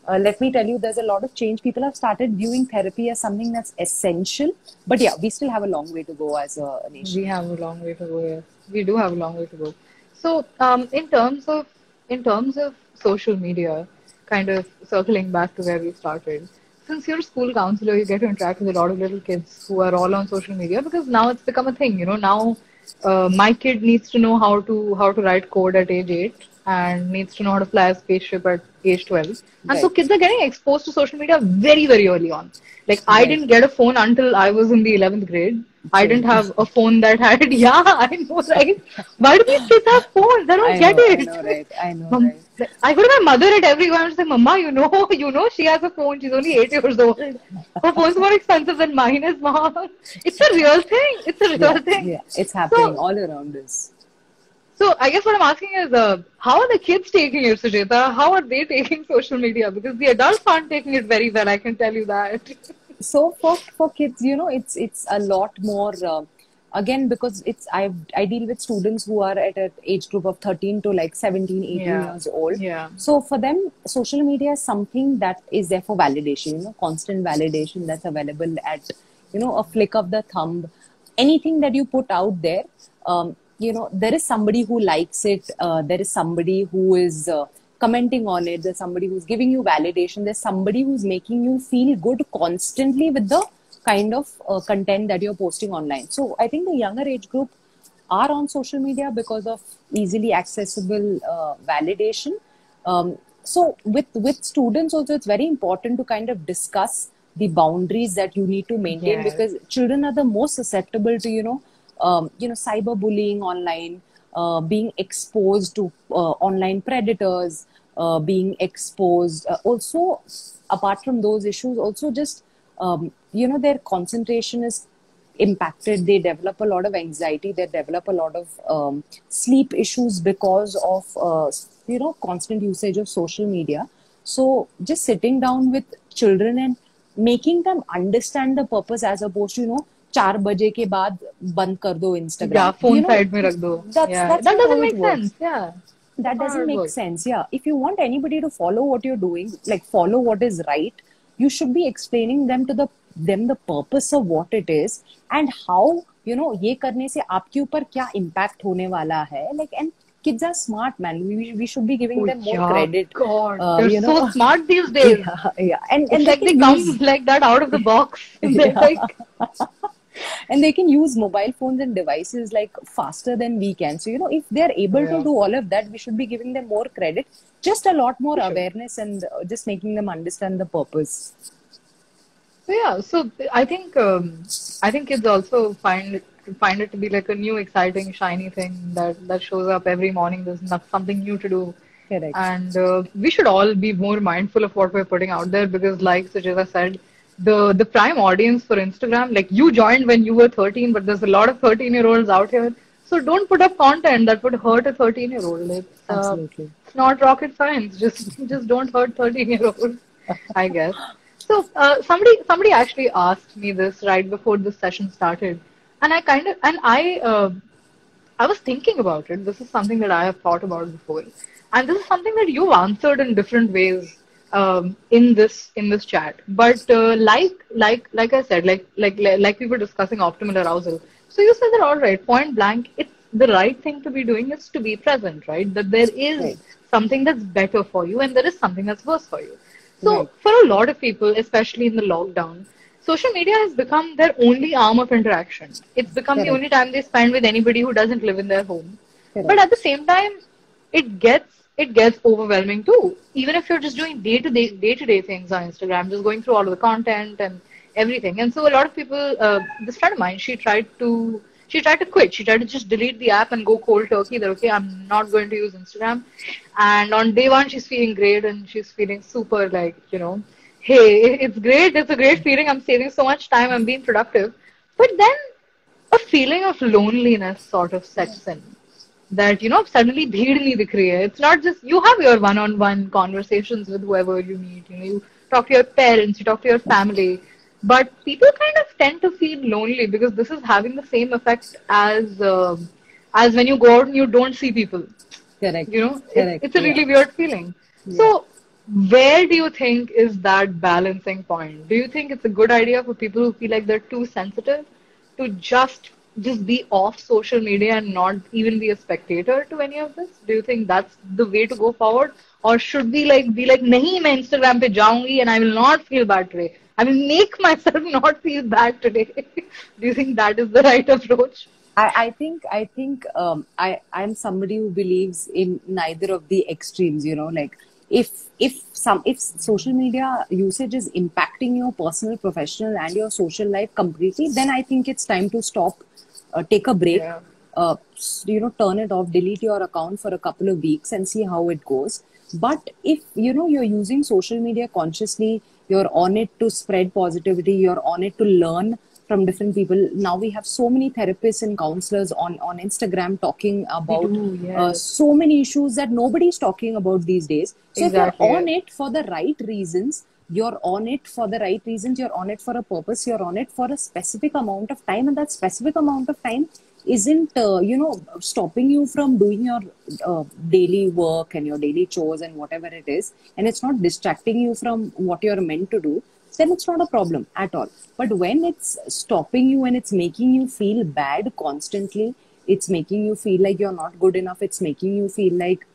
let me tell you, there's a lot of change. People have started viewing therapy as something that's essential. But yeah, we still have a long way to go as a nation. We have a long way to go. Yes, we do have a long way to go. So, in terms of social media, kind of circling back to where we started, since you're a school counselor, you get to interact with a lot of little kids who are all on social media because now it's become a thing. Now my kid needs to know how to write code at age 8 and needs to know how to fly a spaceship at age 12. And so kids are getting exposed to social media very, very early on. Like I didn't get a phone until I was in the 11th grade. I didn't have a phone that had, I know, right? Why do these kids have phones? I don't get it. I know, right? I go to my mother at every point and say, Mama, she has a phone. She's only 8 years old. Her phone's more expensive than mine is, Mom. It's a real thing. It's a real thing. Yeah, it's happening all around us. So I guess what I'm asking is, how are the kids taking it, Sujata? How are they taking social media? Because the adults aren't taking it very well, I can tell you that. So for kids, it's a lot more, again, because I deal with students who are at an age group of 13 to like 17, 18 years old. Yeah. So for them, social media is something that is there for validation, constant validation that's available at, a flick of the thumb. Anything that you put out there, there is somebody who likes it. There is somebody who is commenting on it. There's somebody who's giving you validation. There's somebody who's making you feel good constantly with the kind of content that you're posting online. So I think the younger age group are on social media because of easily accessible validation. So with students also, it's very important to kind of discuss the boundaries that you need to maintain, because children are the most susceptible to, cyberbullying online, being exposed to online predators, being exposed. Also, apart from those issues, also just, their concentration is impacted. They develop a lot of anxiety. They develop a lot of sleep issues because of, constant usage of social media. So just sitting down with children and making them understand the purpose as opposed to, 4 बजे के बाद बंद कर दो Instagram. Yeah, phone side में रख दो. That doesn't make sense. Yeah. That doesn't make sense. Yeah. If you want anybody to follow what you're doing, like follow what is right, you should be explaining them the purpose of what it is and how, ये करने से आपके ऊपर क्या impact होने वाला है. Like, and kids are smart, man. We should be giving them more credit. God, they're so smart these days. Yeah. And it's like they come like that out of the box. And they can use mobile phones and devices like faster than we can. So, if they're able to do all of that, we should be giving them more credit, just a lot more awareness and just making them understand the purpose. So yeah, so I think kids also find it to be like a new, exciting, shiny thing that shows up every morning. There's something new to do. Correct. And we should all be more mindful of what we're putting out there, because like Sujata said, the prime audience for Instagram, like you joined when you were 13, but there's a lot of 13-year-olds out here. So don't put up content that would hurt a 13-year-old. Absolutely. It's not rocket science. Just don't hurt 13-year-olds, I guess. So somebody actually asked me this right before this session started, and I was thinking about it. This is something that I have thought about before, and this is something that you answered in different ways in this chat. But like I said, like we were discussing optimal arousal. So you said that all right, point blank, it's the right thing to be doing is to be present, right? That there is Right. something that's better for you and there is something that's worse for you. Right. So for a lot of people, especially in the lockdown, social media has become their only arm of interaction. It's become the Correct. only time they spend with anybody who doesn't live in their home. But Correct. at the same time, it gets overwhelming too. Even if you're just doing day to day things on Instagram, just going through all of the content and everything. And so a lot of people, this friend of mine, she tried to quit. She tried to just delete the app and go cold turkey. That okay, I'm not going to use Instagram. And on day one, she's feeling great and she's feeling super like hey, it's great. It's a great feeling. I'm saving so much time. I'm being productive. But then a feeling of loneliness sort of sets in that suddenly bheed nahi dikh rahi hai. It's not just you have your one-on-one conversations with whoever you meet. You talk to your parents, you talk to your family, but people kind of tend to feel lonely because this is having the same effect as when you go out and you don't see people. Correct. It's, Correct. it's a Yeah. really weird feeling. Yeah. So, where do you think is that balancing point? Do you think it's a good idea for people who feel like they're too sensitive to just be off social media and not even be a spectator to any of this? Do you think that's the way to go forward? Or should we like be like, nahi, main Instagram pe jaungi and I will not feel bad today. I will make myself not feel bad today. Do you think that is the right approach? I'm somebody who believes in neither of the extremes, like if social media usage is impacting your personal, professional and your social life completely, then I think it's time to stop, take a break, Yeah. turn it off, delete your account for a couple of weeks and see how it goes. But if you're using social media consciously, you're on it to spread positivity, you're on it to learn from different people. Now we have so many therapists and counselors on Instagram talking We about do, yes. so many issues that nobody's talking about these days. So if you're Exactly. on it for the right reasons, you're on it for the right reasons, you're on it for a purpose, you're on it for a specific amount of time, and that specific amount of time isn't stopping you from doing your daily work and your daily chores and whatever it is, and it's not distracting you from what you're meant to do, then it's not a problem at all. But when it's stopping you and it's making you feel bad constantly, it's making you feel like you're not good enough, it's making you feel like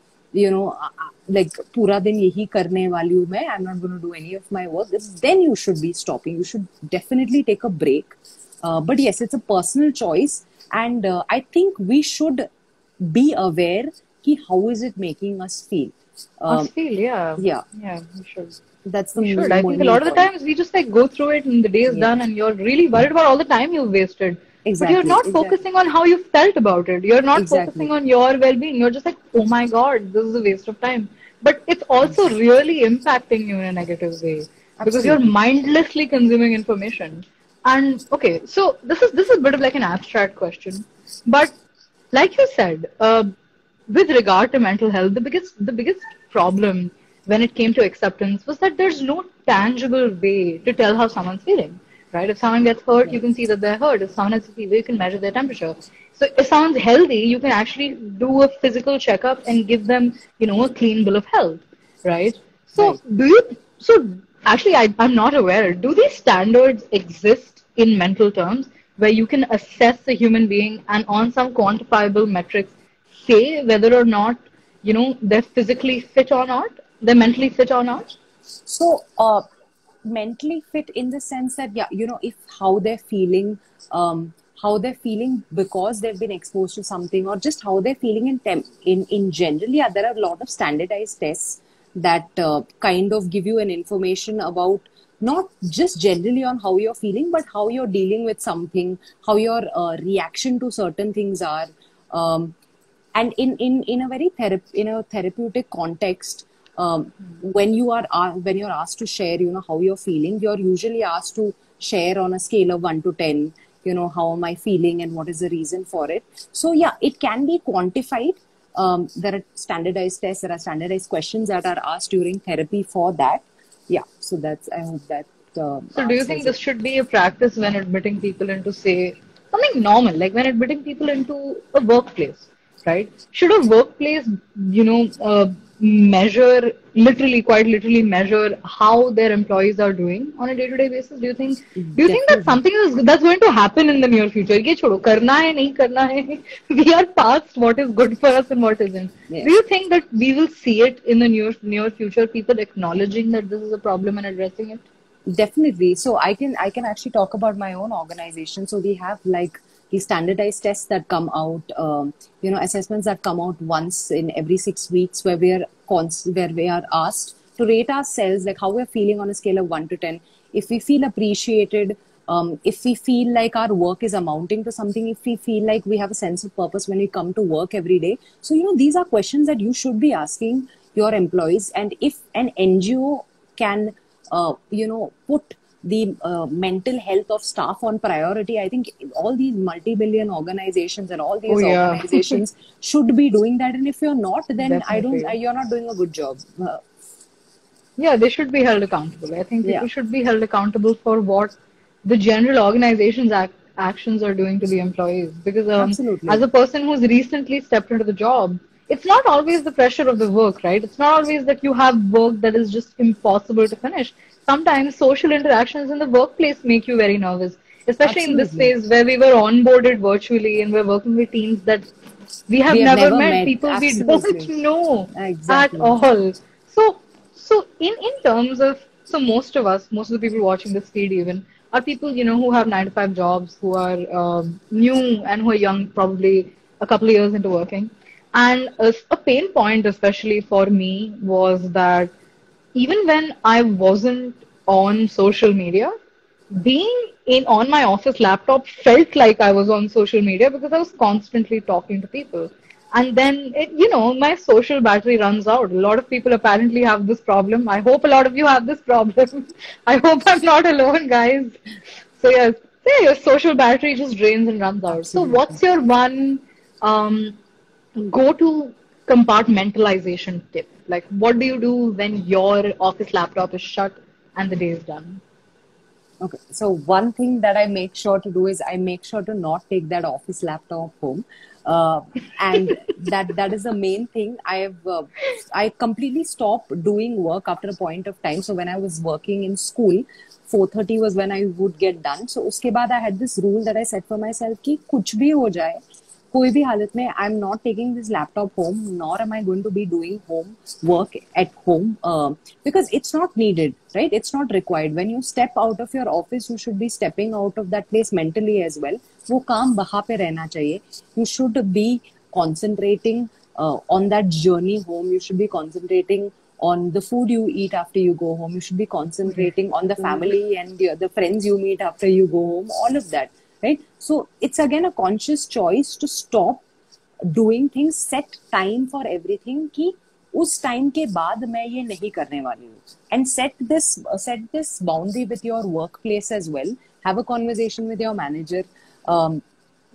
like pura din yahi karne wali hu main, I'm not going to do any of my work, then you should be stopping. You should definitely take a break. But yes, it's a personal choice, and I think we should be aware ki how is it making us feel. Us feel, yeah. Yeah, Yeah, we should. that's the We should. I think a main lot of the point. times we just like go through it and the day is Yeah. done and you're really worried about all the time you've wasted. But you're Exactly, not exactly, focusing on how you felt about it. You're not focusing exactly, on your well-being. You're just like, oh my God, this is a waste of time. But it's also really impacting you in a negative way because you're absolutely. mindlessly consuming information. And okay, so this is a bit of like an abstract question, but like you said, with regard to mental health, the biggest problem when it came to acceptance was that there's no tangible way to tell how someone's feeling, right? If someone gets hurt, you can see that they're hurt. If someone has a fever, you can measure their temperature. So if someone's healthy, you can actually do a physical checkup and give them, a clean bill of health, right? So Right. actually, I'm not aware. Do these standards exist in mental terms where you can assess a human being and on some quantifiable metrics say whether or not, they're physically fit or not, they're mentally fit or not? So, mentally fit in the sense that, yeah, if how they're feeling because they've been exposed to something, or just how they're feeling in general. Yeah, there are a lot of standardized tests that kind of give you an information about not just generally on how you're feeling, but how you're dealing with something, how your reaction to certain things are. And in a very in a therapeutic context, when you're asked to share how you're feeling, you're usually asked to share on a scale of 1 to 10, how am I feeling and what is the reason for it. So yeah, it can be quantified. There are standardized tests, there are standardized questions that are asked during therapy for that. Yeah, so I hope that So do you think answers this it. should be a practice when admitting people into, say, something normal, like when admitting people into a workplace, right? Should a workplace, quite literally measure how their employees are doing on a day-to-day basis? Do you think that Definitely. something that's going to happen in the near future? ये छोड़ो, करना है नहीं करना है. We are past what is good for us and what isn't. Do Yes. you think that we will see it in the near future? People acknowledging that this is a problem and addressing it? Definitely. So I can actually talk about my own organization. So we have like these standardized tests that come out, assessments that come out once in every 6 weeks, where we are asked to rate ourselves, like how we're feeling on a scale of 1 to 10. If we feel appreciated, if we feel like our work is amounting to something, if we feel like we have a sense of purpose when we come to work every day. So these are questions that you should be asking your employees. And if an NGO can put the mental health of staff on priority, I think all these multi-billion organizations and all Oh these yeah, organizations should be doing that. And if you're not, then definitely. you're not doing a good job. Yeah, they should be held accountable. I think Yeah, people should be held accountable for what the general organization's actions are doing to the employees. Because as absolutely. a person who's recently stepped into the job, it's not always the pressure of the work, right? It's not always that you have work that is just impossible to finish. Sometimes social interactions in the workplace make you very nervous, especially in this Absolutely. phase where we were onboarded virtually and we're working with teams that we have We have never never met, met. people we don't Absolutely. know at Exactly. all. So, so in terms of, so most of us, most of the people watching this feed even are people, who have 9 to 5 jobs, who are new and who are young, probably a couple of years into working. And a pain point, especially for me, was that even when I wasn't on social media, being in on my office laptop felt like I was on social media because I was constantly talking to people. And then, my social battery runs out. A lot of people apparently have this problem. I hope a lot of you have this problem. I hope I'm not alone, guys. So, yes, yeah, your social battery just drains and runs out. So, Absolutely. what's your one um, go to compartmentalization tip? Like, what do you do when your office laptop is shut and the day is done? Okay, so one thing that I make sure to do is I make sure to not take that office laptop home, uh, and that is the main thing. I completely stopped doing work after a point of time. So when I was working in school, 4:30 was when I would get done. So उसके बाद I had this rule that I set for myself कि कुछ भी हो जाए, कोई भी हालत में I am not taking this laptop home nor am I going to be doing homework at home because it's not needed, right? It's not required. When you step out of your office, you should be stepping out of that place mentally as well. वो काम वहां पे रहना चाहिए. You should be concentrating on that journey home. You should be concentrating on the food you eat after you go home. You should be concentrating on the family and the friends you meet after you go home. All of that, right? So it's again a conscious choice to stop doing things, set time for everything कि उस time के बाद मैं ये नहीं करने वाली हूँ. And set this boundary with your workplace as well. Have a conversation with your manager. Um,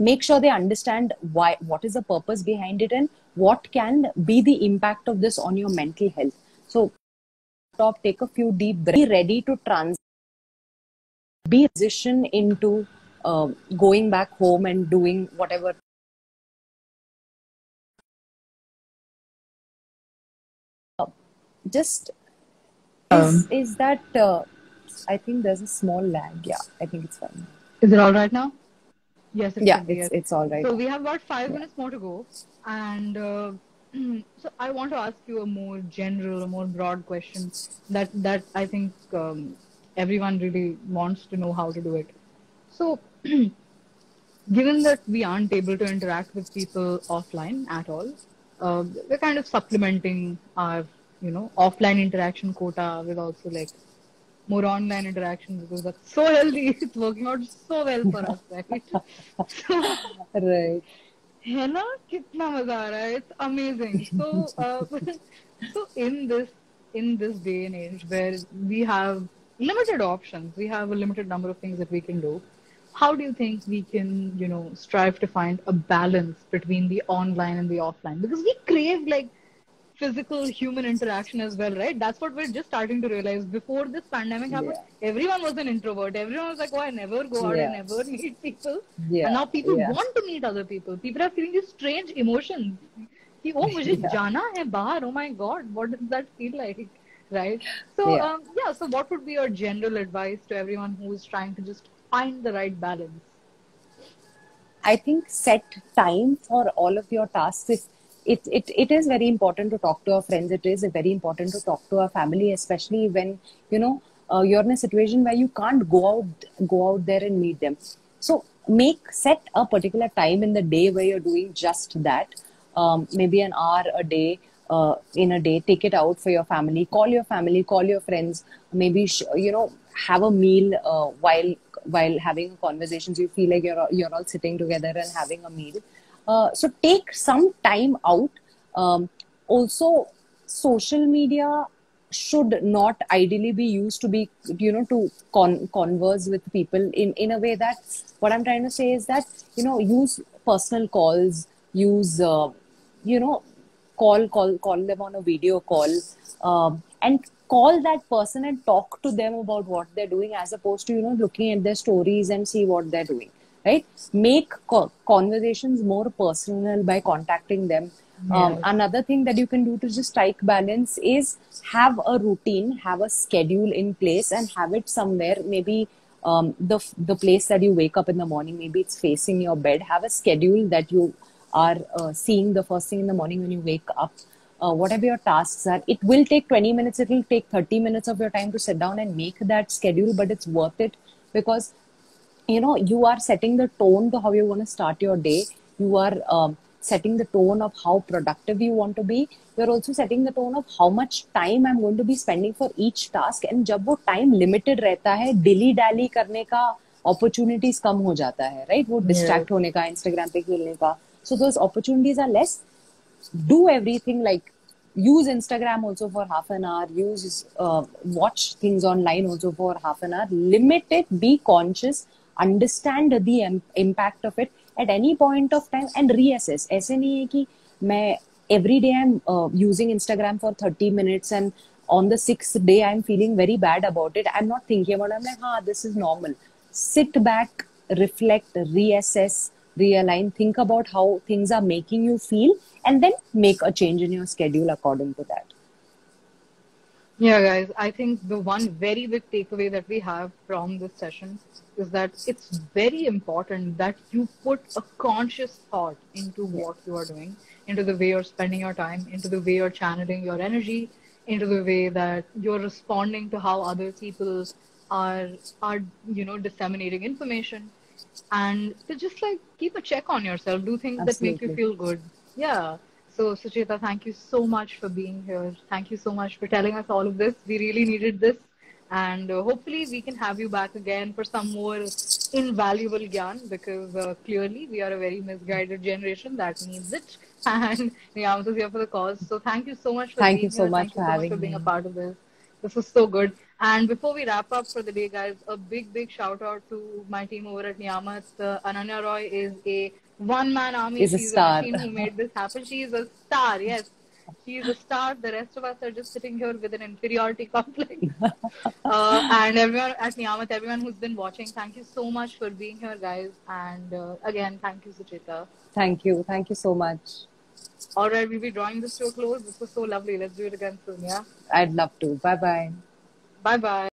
Make sure they understand what is the purpose behind it, and what can be the impact of this on your mental health. So take a few deep breaths, be ready to transition into going back home and doing whatever. Just Um, is that I think there's a small lag. Yeah, I think it's fine. is it all right now? Yes, it Yeah, should be. it's Yes. it's all right. So we have about five Yeah. minutes more to go, and so I want to ask you a more general, a more broad question that I think everyone really wants to know how to do it. So, given that we aren't able to interact with people offline at all, we're kind of supplementing our, offline interaction quota with also like more online interaction because that's so healthy. It's working out so well for us, right? So, Right. है ना कितना मजा आ रहा है, it's amazing. So so in this day and age where we have limited options, we have a limited number of things that we can do. How do you think we can, strive to find a balance between the online and the offline? Because we crave like physical human interaction as well, right? That's what we're just starting to realize. Before this pandemic happened, Yeah. everyone was an introvert. Everyone was like, oh, I never go out, I Yeah. never meet people. And Yeah. now people Yeah. want to meet other people. People are feeling these strange emotions. कि oh मुझे Yeah. जाना है बाहर, oh my god, what does that feel like, right? So Yeah. yeah, so what would be your general advice to everyone who is trying to just find the right balance? I think set time for all of your tasks. It is very important to talk to our friends. It is very important to talk to our family, especially when you're in a situation where you can't go out there and meet them. So set a particular time in the day where you're doing just that. Maybe an hour a day in a day. Take it out for your family. Call your family. Call your friends. Maybe have a meal while having a conversation. So you feel like you're all sitting together and having a meal. So take some time out. Also, social media should not ideally be used to be to converse with people in a way that what I'm trying to say is that use personal calls, use you know call them on a video call, and call that person and talk to them about what they're doing, as opposed to looking at their stories and see what they're doing, right? Make conversations more personal by contacting them. Yes. Another thing that you can do to just strike balance is have a routine, have a schedule in place, and have it somewhere. Maybe the place that you wake up in the morning, maybe it's facing your bed. Have a schedule that you are seeing the first thing in the morning when you wake up. Whatever your tasks are, it will take 20 minutes, it will take 30 minutes of your time to sit down and make that schedule, but it's worth it because you are setting the tone to how you want to start your day. You are setting the tone of how productive you want to be. You're also setting the tone of how much time I'm going to be spending for each task. And जब वो time limited रहता है, dilly dally करने का opportunities कम हो जाता है, right? वो distract होने का, Instagram पे खेलने का. So those opportunities are less. Do everything, like use Instagram also for half an hour, watch things online also for half an hour. Limit it, be conscious, understand the impact of it at any point of time and reassess. ऐसे नहीं है कि मैं every day I'm using Instagram for 30 minutes and on the 6th day I'm feeling very bad about it. I'm not thinking about it. I'm like, this is normal. Sit back, reflect, reassess, realign, think about how things are making you feel, and then make a change in your schedule according to that. Yeah, guys, I think the one very big takeaway that we have from this session is that it's very important that you put a conscious thought into what you are doing, into the way you're spending your time, into the way you're channeling your energy, into the way that you're responding to how other people are disseminating information, and to just like keep a check on yourself, do things that make you Absolutely. feel good. Yeah. So Sucheta, thank you so much for being here. Thank you so much for telling us all of this. We really needed this. And hopefully we can have you back again for some more invaluable gyan, because clearly we are a very misguided generation that needs it. And Niyamata is here for the cause. So thank you so much for Thank you being so here. much Thank you for so much for having being a me. part of this. This was so good. And before we wrap up for the day, guys, a big, big shout out to my team over at Niyamat. Ananya Roy is a one-man army. Is a She's a star. machine who made this happen. She is a star, yes. She is a star. The rest of us are just sitting here with an inferiority complex. And everyone at Niyamat, everyone who's been watching, thank you so much for being here, guys. And again, thank you, Sucheta. Thank you. Thank you so much. All right, we'll be drawing this to a close. This was so lovely. Let's do it again soon, yeah? I'd love to. Bye-bye. Bye-bye.